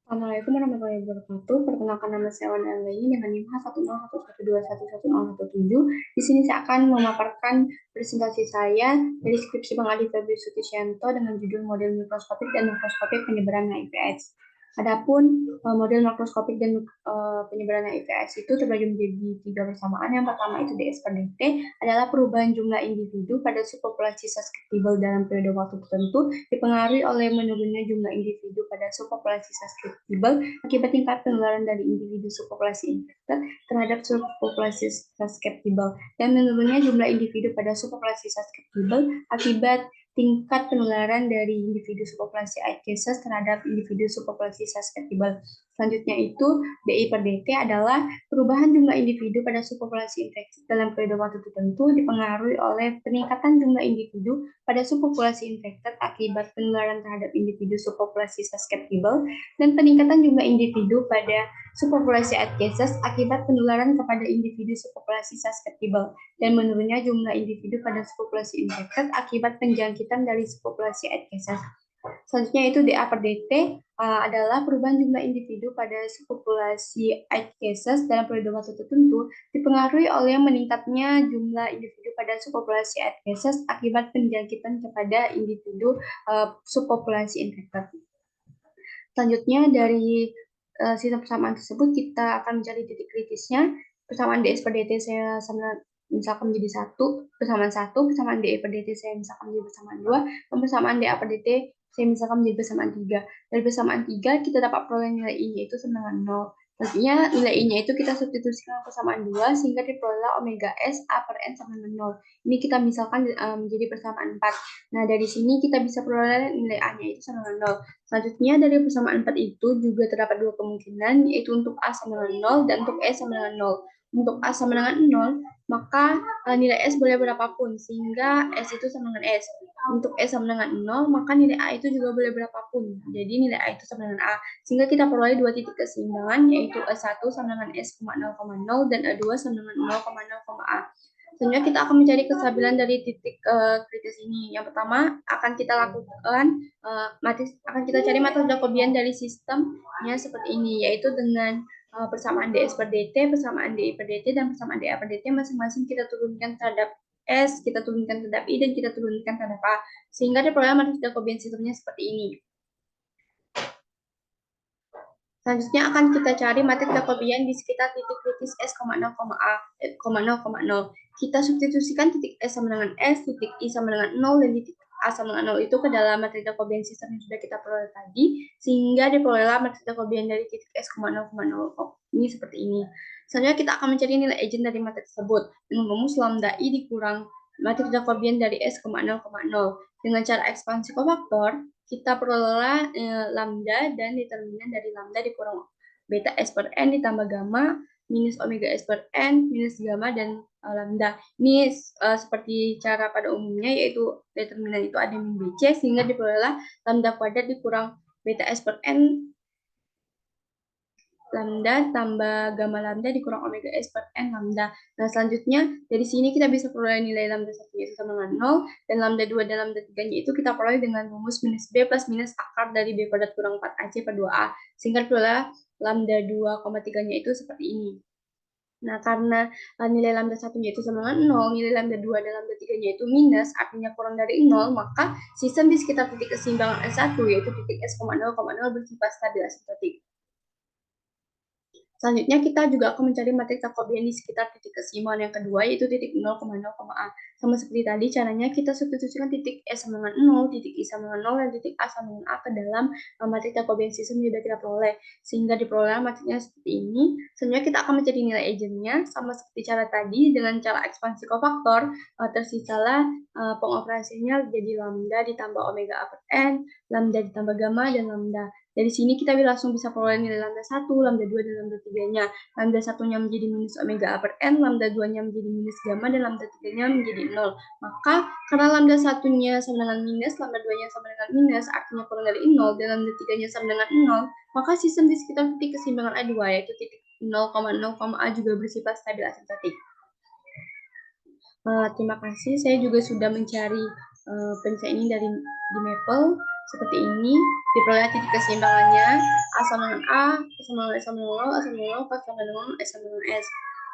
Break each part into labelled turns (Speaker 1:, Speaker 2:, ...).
Speaker 1: Assalamualaikum warahmatullahi wabarakatuh. Perkenalkan nama saya Wan Anggaini dengan NIM H101121117. Di sini saya akan memaparkan presentasi saya dari skripsi Bang Adi Febri Sutisyanto dengan judul model mikroskopik dan makroskopik penyebaran HIV/AIDS. Adapun model makroskopik dan penyebaran HIV/AIDS itu terbagi menjadi tiga persamaan. Yang pertama itu DS per DT adalah perubahan jumlah individu pada subpopulasi susceptible dalam periode waktu tertentu dipengaruhi oleh menurunnya jumlah individu pada subpopulasi susceptible akibat tingkat penularan dari individu subpopulasi infected terhadap subpopulasi susceptible dan menurunnya jumlah individu pada subpopulasi susceptible akibat tingkat penularan dari individu subpopulasi AIDS cases terhadap individu subpopulasi susceptible. Selanjutnya itu DI per DT adalah perubahan jumlah individu pada subpopulasi infeksi dalam periode waktu tertentu dipengaruhi oleh peningkatan jumlah individu pada subpopulasi infected akibat penularan terhadap individu subpopulasi susceptible dan peningkatan jumlah individu pada subpopulasi AIDS cases akibat penularan kepada individu subpopulasi susceptible dan menurunnya jumlah individu pada subpopulasi infected akibat penjangkitan dari subpopulasi AIDS cases. Selanjutnya itu DA per DT adalah perubahan jumlah individu pada subpopulasi AIDS cases dalam periode waktu tertentu dipengaruhi oleh meningkatnya jumlah individu pada subpopulasi AIDS cases akibat penjangkitan kepada individu subpopulasi infected. Selanjutnya dari sistem persamaan tersebut kita akan mencari titik kritisnya. Persamaan DS per DT saya sama misalkan menjadi persamaan 1, persamaan DE per DT saya misalkan menjadi persamaan 2, dan persamaan DA per DT saya misalkan menjadi persamaan 3. Dari persamaan 3 kita dapat peroleh nilai I-nya itu sama dengan 0. Artinya nilai I-nya itu kita substitusikan persamaan 2 sehingga diperoleh omega S A per N sama dengan 0. Ini kita misalkan menjadi persamaan 4. Nah, dari sini kita bisa peroleh nilai A-nya itu sama dengan 0. Selanjutnya dari persamaan 4 itu juga terdapat dua kemungkinan, yaitu untuk A sama dengan 0 dan untuk E sama dengan 0. Untuk A sama dengan 0, maka nilai S boleh berapapun, sehingga S itu sama dengan S. Untuk E sama dengan 0, maka nilai A itu juga boleh berapapun. Jadi nilai A itu sama dengan A. Sehingga kita peroleh dua titik keseimbangan, yaitu E1 sama dengan S, 0,0 dan E2 sama dengan 0,0, A. Selanjutnya kita akan mencari kestabilan dari titik kritis ini. Yang pertama akan kita lakukan akan kita cari matriks Jacobian dari sistemnya seperti ini, yaitu dengan persamaan DS per DT, persamaan DI per DT, dan persamaan DA per DT masing-masing kita turunkan terhadap S, kita turunkan terhadap I, dan kita turunkan terhadap A. Sehingga diperoleh matriks Jacobian sistemnya seperti ini. Selanjutnya akan kita cari matriks Jacobian di sekitar titik kritis S, 0, A, 0,0. Kita substitusikan titik S sama dengan S, titik I sama dengan 0, dan titik A sama dengan 0 itu ke dalam matriks Jacobian sistem yang sudah kita peroleh tadi, sehingga diperolehlah matriks Jacobian dari titik S, 0,0. Ini seperti ini. Selanjutnya kita akan mencari nilai agent dari matriks tersebut dengan rumus lambda I dikurang matriks Jacobian dari S, 0,0. Dengan cara ekspansi kofaktor, kita peroleh lambda dan determinan dari lambda dikurang beta S per N ditambah gamma minus omega S per N minus gamma dan lambda. Ini seperti cara pada umumnya, yaitu determinan itu ada min BC sehingga diperoleh lambda kuadrat dikurang beta S per N lambda tambah gamma lambda dikurang omega S per N lambda. Nah, selanjutnya dari sini kita bisa peroleh nilai lambda 1 itu sama dengan 0, dan lambda 2 dan lambda 3-nya itu kita peroleh dengan rumus minus B plus minus akar dari B kuadrat kurang 4AC per 2A. Sehingga peroleh lambda 2,3-nya itu seperti ini. Nah, karena nilai lambda 1-nya itu sama dengan 0, nilai lambda 2 dan lambda 3-nya itu minus, artinya kurang dari 0, maka sistem di sekitar titik keseimbangan S1, yaitu titik S, 0,0 bersifat stabil asintotik. Selanjutnya kita juga akan mencari matriks Jacobian di sekitar titik keseimbangan yang kedua, yaitu titik 0,0, A. Sama seperti tadi, caranya kita substitusikan titik S sama dengan 0, titik I sama dengan 0, dan titik A sama dengan A ke dalam matriks Jacobian sistem yang sudah kita peroleh. Sehingga diperoleh matriksnya seperti ini. Selanjutnya kita akan mencari nilai agentnya, sama seperti cara tadi, dengan cara ekspansi kofaktor, tersisalah pengoperasiannya jadi lambda ditambah omega A per N, lambda ditambah gamma, dan lambda. Dari sini kita langsung bisa peroleh nilai lambda 1, lambda 2, dan lambda 3-nya. Lambda 1-nya menjadi minus omega A per N, lambda 2-nya menjadi minus gamma, dan lambda 3-nya menjadi 0. Maka karena lambda 1-nya sama dengan minus, lambda 2-nya sama dengan minus, artinya kurang dari 0, dan lambda 3-nya sama dengan 0, maka sistem di sekitar titik keseimbangan A2, yaitu titik 0,0, A juga bersifat stabil asintotik. Terima kasih, saya juga sudah mencari pencarian ini di Maple. seperti ini. Diperoleh titik keseimbangannya A sama dengan A, A sama dengan S sama dengan A sama dengan K sama dengan S sama dengan S.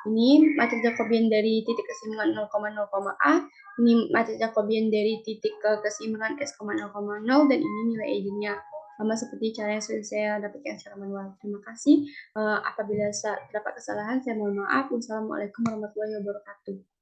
Speaker 1: Ini matriks Jacobian dari titik keseimbangan 0,0, A. Ini matriks Jacobian dari titik keseimbangan S, 0,0, dan ini nilai eigennya. Sama seperti cara yang sudah saya dapatkan secara manual. Terima kasih. Apabila terdapat kesalahan, saya mohon maaf. Wassalamualaikum warahmatullahi wabarakatuh.